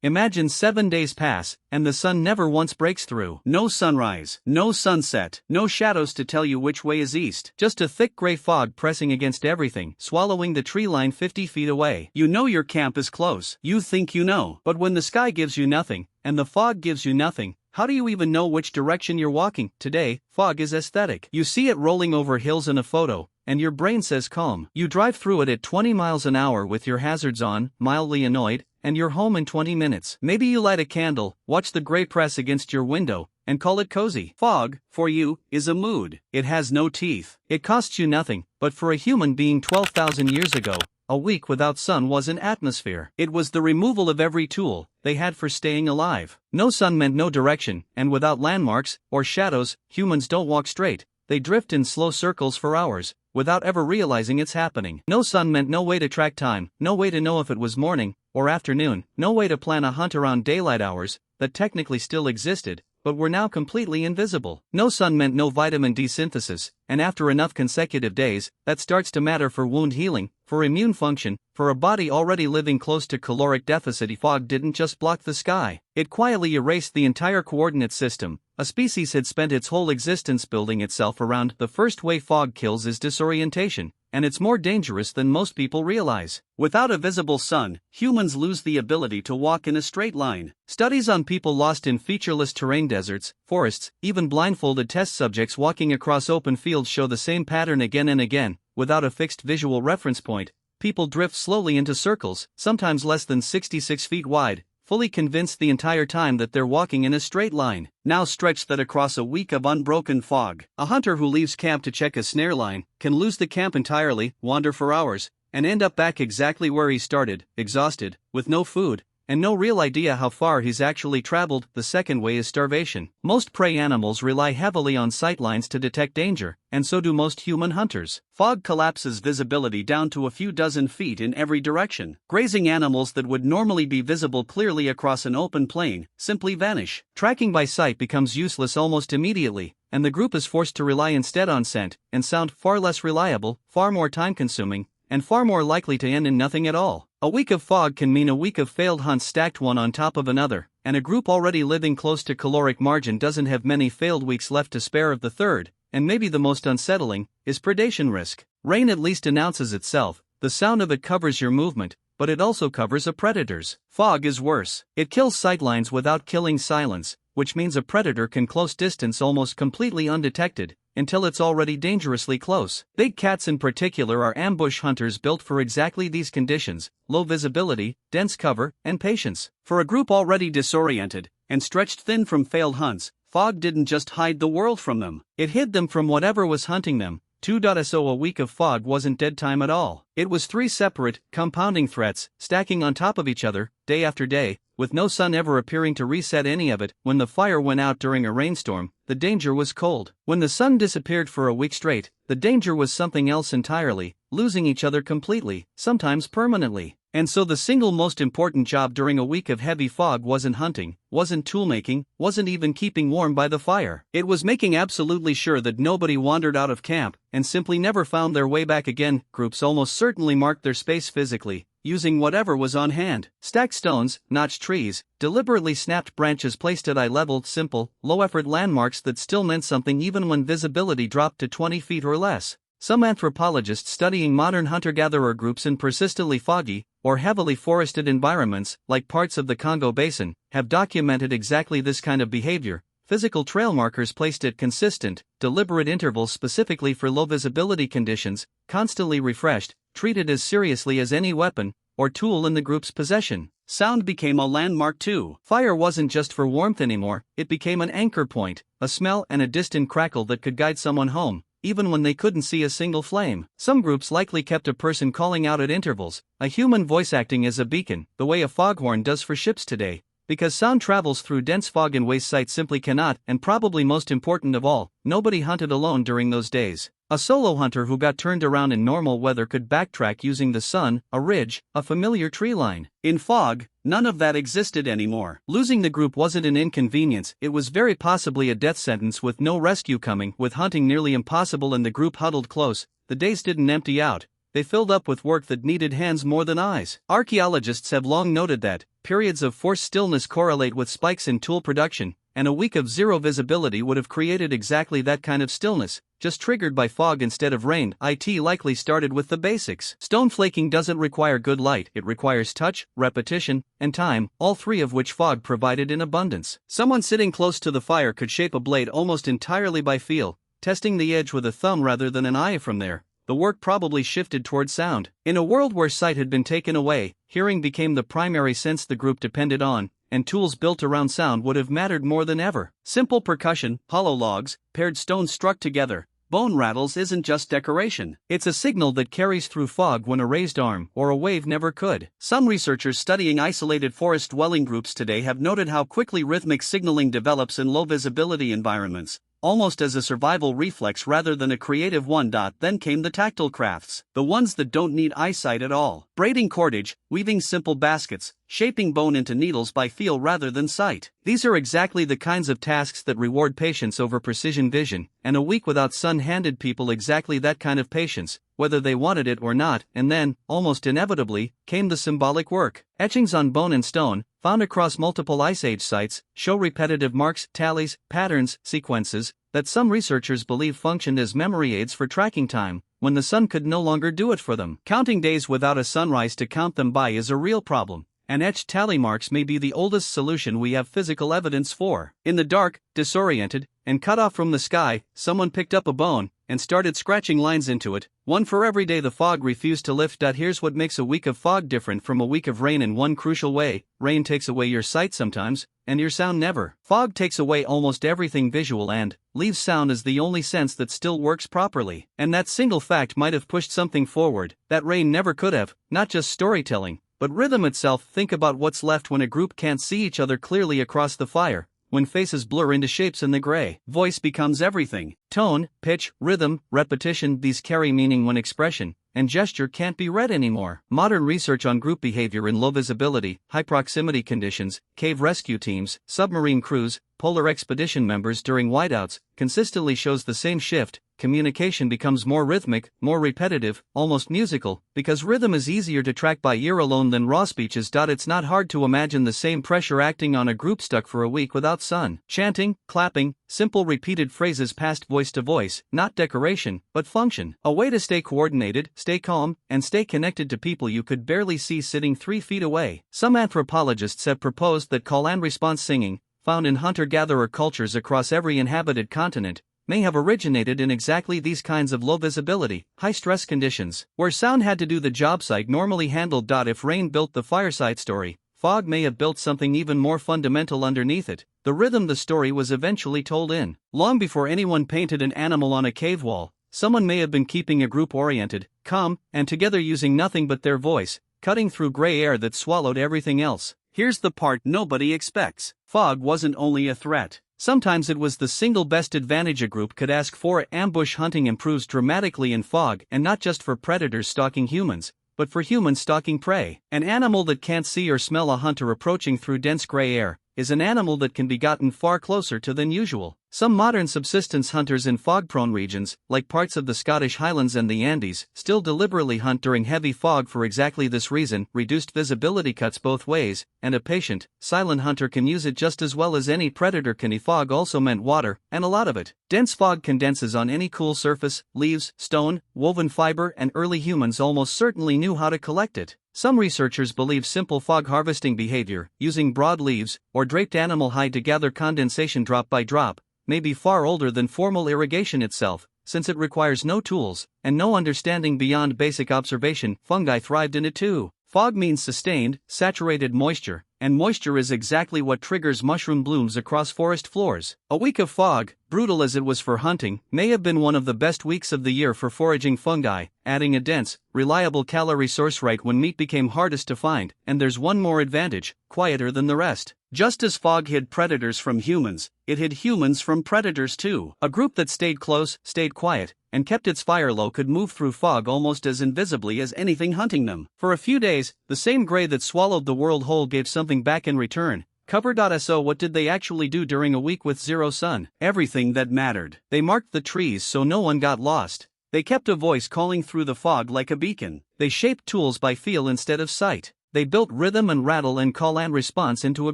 Imagine 7 days pass, and the sun never once breaks through. No sunrise, no sunset, no shadows to tell you which way is east. Just a thick gray fog pressing against everything, swallowing the tree line 50 feet away. You know your camp is close. You think you know. But when the sky gives you nothing, and the fog gives you nothing, how do you even know which direction you're walking? Today, fog is aesthetic. You see it rolling over hills in a photo, and your brain says calm. You drive through it at 20 miles an hour with your hazards on, mildly annoyed, and you're home in 20 minutes. Maybe you light a candle, watch the gray press against your window, and call it cozy. Fog, for you, is a mood. It has no teeth. It costs you nothing, but for a human being 12,000 years ago, a week without sun was an atmosphere. It was the removal of every tool they had for staying alive. No sun meant no direction, and without landmarks or shadows, humans don't walk straight. They drift in slow circles for hours, without ever realizing it's happening. No sun meant no way to track time, no way to know if it was morning or afternoon, no way to plan a hunt around daylight hours that technically still existed, but were now completely invisible. No sun meant no vitamin D synthesis, and after enough consecutive days, that starts to matter for wound healing, for immune function, for a body already living close to caloric deficit. Fog didn't just block the sky, it quietly erased the entire coordinate system. A species had spent its whole existence building itself around. The first way fog kills is disorientation, and it's more dangerous than most people realize. Without a visible sun, humans lose the ability to walk in a straight line. Studies on people lost in featureless terrain, deserts, forests, even blindfolded test subjects walking across open fields show the same pattern again and again. Without a fixed visual reference point, people drift slowly into circles, sometimes less than 66 feet wide, fully convinced the entire time that they're walking in a straight line. Now stretch that across a week of unbroken fog. A hunter who leaves camp to check a snare line can lose the camp entirely, wander for hours, and end up back exactly where he started, exhausted, with no food, and no real idea how far he's actually traveled. The second way is starvation. Most prey animals rely heavily on sightlines to detect danger, and so do most human hunters. Fog collapses visibility down to a few dozen feet in every direction. Grazing animals that would normally be visible clearly across an open plain simply vanish. Tracking by sight becomes useless almost immediately, and the group is forced to rely instead on scent and sound, far less reliable, far more time-consuming, and far more likely to end in nothing at all. A week of fog can mean a week of failed hunts stacked one on top of another, and a group already living close to caloric margin doesn't have many failed weeks left to spare. Of the third, and maybe the most unsettling, is predation risk. Rain at least announces itself, the sound of it covers your movement, but it also covers a predator's. Fog is worse. It kills sightlines without killing silence, which means a predator can close distance almost completely undetected, until it's already dangerously close. Big cats in particular are ambush hunters built for exactly these conditions: low visibility, dense cover, and patience. For a group already disoriented and stretched thin from failed hunts, fog didn't just hide the world from them, it hid them from whatever was hunting them. 2.so a week of fog wasn't dead time at all. It was 3 separate, compounding threats, stacking on top of each other, day after day, with no sun ever appearing to reset any of it. When the fire went out during a rainstorm, the danger was cold. When the sun disappeared for a week straight, the danger was something else entirely, losing each other completely, sometimes permanently. And so the single most important job during a week of heavy fog wasn't hunting, wasn't toolmaking, wasn't even keeping warm by the fire. It was making absolutely sure that nobody wandered out of camp and simply never found their way back again. Groups almost certainly marked their space physically, using whatever was on hand: stacked stones, notched trees, deliberately snapped branches placed at eye level, simple, low-effort landmarks that still meant something even when visibility dropped to 20 feet or less. Some anthropologists studying modern hunter-gatherer groups in persistently foggy or heavily forested environments, like parts of the Congo Basin, have documented exactly this kind of behavior: physical trail markers placed at consistent, deliberate intervals specifically for low visibility conditions, constantly refreshed, treated as seriously as any weapon or tool in the group's possession. Sound became a landmark too. Fire wasn't just for warmth anymore, it became an anchor point, a smell and a distant crackle that could guide someone home, even when they couldn't see a single flame. Some groups likely kept a person calling out at intervals, a human voice acting as a beacon, the way a foghorn does for ships today, because sound travels through dense fog in ways sight simply cannot. And probably most important of all, nobody hunted alone during those days. A solo hunter who got turned around in normal weather could backtrack using the sun, a ridge, a familiar tree line. In fog, none of that existed anymore. Losing the group wasn't an inconvenience, it was very possibly a death sentence with no rescue coming. With hunting nearly impossible and the group huddled close, the days didn't empty out, they filled up with work that needed hands more than eyes. Archaeologists have long noted that periods of forced stillness correlate with spikes in tool production, and a week of zero visibility would have created exactly that kind of stillness, just triggered by fog instead of rain. It likely started with the basics. Stone flaking doesn't require good light, it requires touch, repetition, and time, all three of which fog provided in abundance. Someone sitting close to the fire could shape a blade almost entirely by feel, testing the edge with a thumb rather than an eye. From there, the work probably shifted toward sound. In a world where sight had been taken away, hearing became the primary sense the group depended on, and tools built around sound would have mattered more than ever. Simple percussion, hollow logs, paired stones struck together, bone rattles isn't just decoration. It's a signal that carries through fog when a raised arm or a wave never could. Some researchers studying isolated forest dwelling groups today have noted how quickly rhythmic signaling develops in low visibility environments, almost as a survival reflex rather than a creative one. Then came the tactile crafts, the ones that don't need eyesight at all. Braiding cordage, weaving simple baskets, shaping bone into needles by feel rather than sight. These are exactly the kinds of tasks that reward patience over precision vision, and a week without sun handed people exactly that kind of patience, whether they wanted it or not. And then, almost inevitably, came the symbolic work. Etchings on bone and stone, found across multiple Ice Age sites, show repetitive marks, tallies, patterns, sequences, that some researchers believe functioned as memory aids for tracking time, when the sun could no longer do it for them. Counting days without a sunrise to count them by is a real problem, and etched tally marks may be the oldest solution we have physical evidence for. In the dark, disoriented, and cut off from the sky, someone picked up a bone and started scratching lines into it, one for every day the fog refused to lift. Here's what makes a week of fog different from a week of rain in one crucial way: rain takes away your sight sometimes, and your sound never. Fog takes away almost everything visual and leaves sound as the only sense that still works properly. And that single fact might have pushed something forward that rain never could have, not just storytelling, but rhythm itself. Think about what's left when a group can't see each other clearly across the fire, when faces blur into shapes in the gray. Voice becomes everything. Tone, pitch, rhythm, repetition, these carry meaning when expression and gesture can't be read anymore. Modern research on group behavior in low visibility, high proximity conditions, cave rescue teams, submarine crews, polar expedition members during whiteouts, consistently shows the same shift. Communication becomes more rhythmic, more repetitive, almost musical, because rhythm is easier to track by ear alone than raw speeches. It's not hard to imagine the same pressure acting on a group stuck for a week without sun. Chanting, clapping, simple repeated phrases passed voice to voice, not decoration, but function. A way to stay coordinated, stay calm, and stay connected to people you could barely see sitting 3 feet away. Some anthropologists have proposed that call and response singing, found in hunter-gatherer cultures across every inhabited continent, may have originated in exactly these kinds of low visibility, high stress conditions, where sound had to do the job sight normally handled. If rain built the fireside story, fog may have built something even more fundamental underneath it: the rhythm the story was eventually told in. Long before anyone painted an animal on a cave wall, someone may have been keeping a group oriented, calm, and together using nothing but their voice, cutting through gray air that swallowed everything else. Here's the part nobody expects: fog wasn't only a threat. Sometimes it was the single best advantage a group could ask for. Ambush hunting improves dramatically in fog, and not just for predators stalking humans, but for humans stalking prey. An animal that can't see or smell a hunter approaching through dense gray air is an animal that can be gotten far closer to than usual. Some modern subsistence hunters in fog-prone regions, like parts of the Scottish Highlands and the Andes, still deliberately hunt during heavy fog for exactly this reason. Reduced visibility cuts both ways, and a patient, silent hunter can use it just as well as any predator can. Fog also meant water, and a lot of it. Dense fog condenses on any cool surface, leaves, stone, woven fiber, and early humans almost certainly knew how to collect it. Some researchers believe simple fog harvesting behavior, using broad leaves or draped animal hide to gather condensation drop by drop, may be far older than formal irrigation itself, since it requires no tools and no understanding beyond basic observation. Fungi thrived in it too. Fog means sustained, saturated moisture, and moisture is exactly what triggers mushroom blooms across forest floors. A week of fog, brutal as it was for hunting, may have been one of the best weeks of the year for foraging fungi, adding a dense, reliable calorie source right when meat became hardest to find. And there's one more advantage: quieter than the rest. Just as fog hid predators from humans, it hid humans from predators too. A group that stayed close, stayed quiet, and kept its fire low could move through fog almost as invisibly as anything hunting them. For a few days, the same gray that swallowed the world whole gave something back in return. Cover.so. What did they actually do during a week with zero sun? Everything that mattered. They marked the trees so no one got lost. They kept a voice calling through the fog like a beacon. They shaped tools by feel instead of sight. They built rhythm and rattle and call and response into a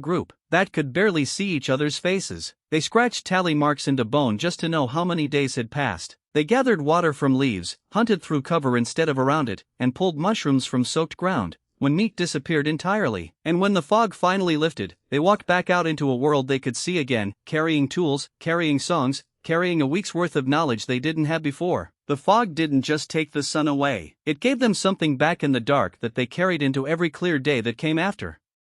group that could barely see each other's faces. They scratched tally marks into bone just to know how many days had passed. They gathered water from leaves, hunted through cover instead of around it, and pulled mushrooms from soaked ground. When meat disappeared entirely, and when the fog finally lifted, they walked back out into a world they could see again, carrying tools, carrying songs, carrying a week's worth of knowledge they didn't have before. The fog didn't just take the sun away, it gave them something back in the dark that they carried into every clear day that came after.